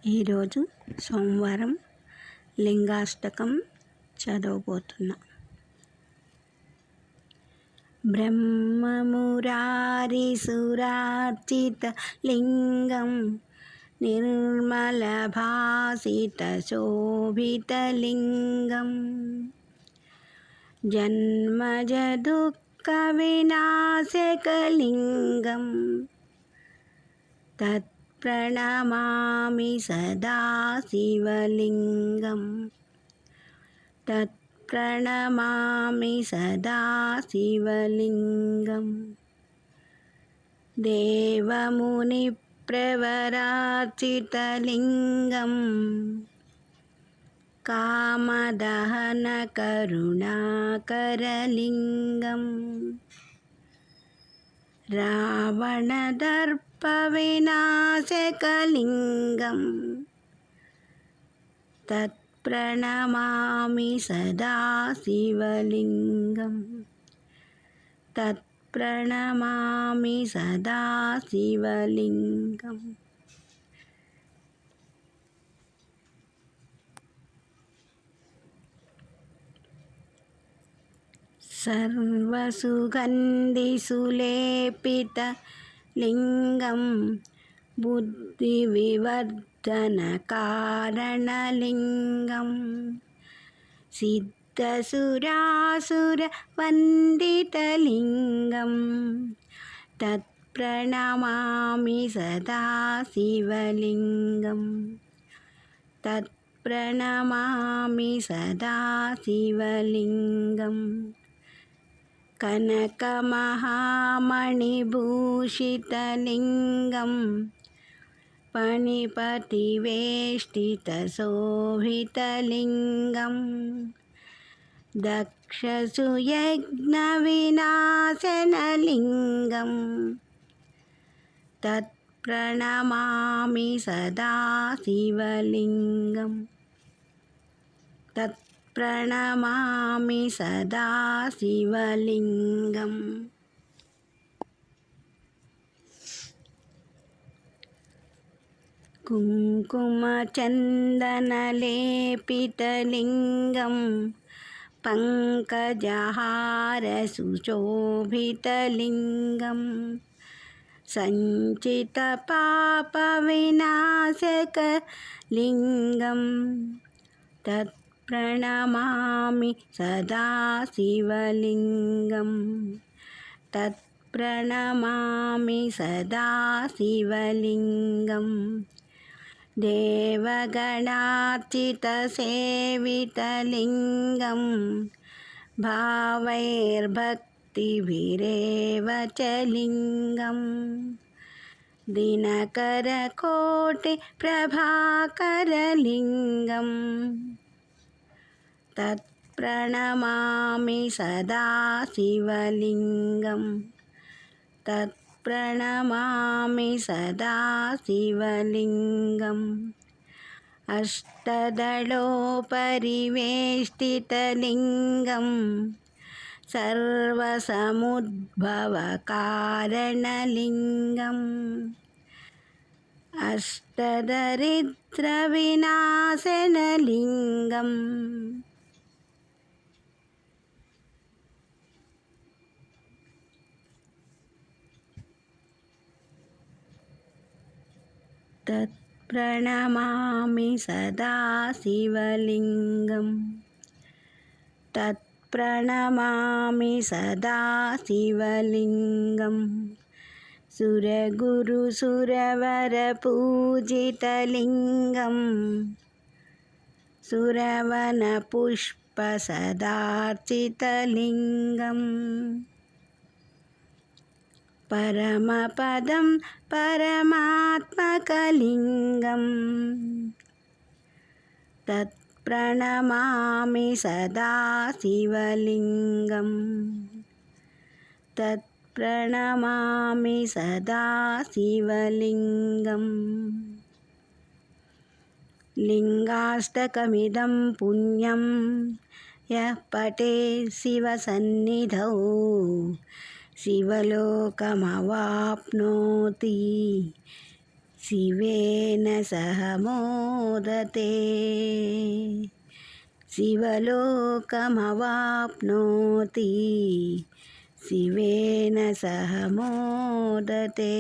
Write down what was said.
ఈరోజు సోమవారం లింగాష్టకం చదవబోతున్నా. బ్రహ్మమురారి సురార్చిత లింగం నిర్మల భాసిత శోభిత లింగం జన్మజ దుఃఖ వినాశకలింగం తత్ప్రణమామి సదా శివలింగం తత్ప్రణమామి సదా శివలింగం దేవముని ప్రవరార్చితలింగం కామదహన కరుణాకరలింగం రావణదర్ప వినాశకలింగం తత్ప్రణమామి సదా శివలింగం తత్ప్రణమామి సదా శివలింగం. సర్వసుగంధిసులేపిత లింగం బుద్ధివివర్ధన కారణలింగం సిద్ధసురాసుర వందితలింగం తత్ప్రణమామి సదా శివలింగం తత్ప్రణమామి సదా శివలింగం కనకమహామణిభూషితలింగం పణిపతివేష్టితశోభితలింగం దక్షసుయజ్ఞవినాశనలింగం తత్ప్రణమామి సదా శివలింగం తత్ప్రణమామి సదా శివలింగం. కుంకుమచందనలేపితలింగం పంకజహార సుశోభితలింగం సంచిత పాప వినాశకలింగం తత్ప్రణమామి సదా శివలింగం తత్ప్రణమామి సదా శివలింగం దేవగణార్చితసేవితలింగం భావైర్భక్తిభిరేవ చ లింగం దినకరకోటి ప్రభాకరలింగం తత్ప్రణమామి సదా శివలింగం తత్ప్రణమామి సదా శివలింగం అష్టదళోపరివేష్టితలింగం సర్వసముద్భవకారణలింగం అష్టదరిద్రవినాశనలింగం తత్ప్రణమామి సదా శివలింగం తత్ప్రణమామి సదా శివలింగం సురగురు సురవర పూజితలింగం సురవన పుష్ప సదార్చితలింగం పరమపదం పరమాత్మకలింగం తత్ప్రణమామి సదా శివలింగం తత్ప్రణమామి సదా శివలింగం. లింగాష్టకమిదం పుణ్యం యః పఠేత్ శివసన్నిధౌ శివలోకమవాప్నోతి शिवेन सह मोदते शिवलोकमवाप्नोति शिवेन सह मोदते।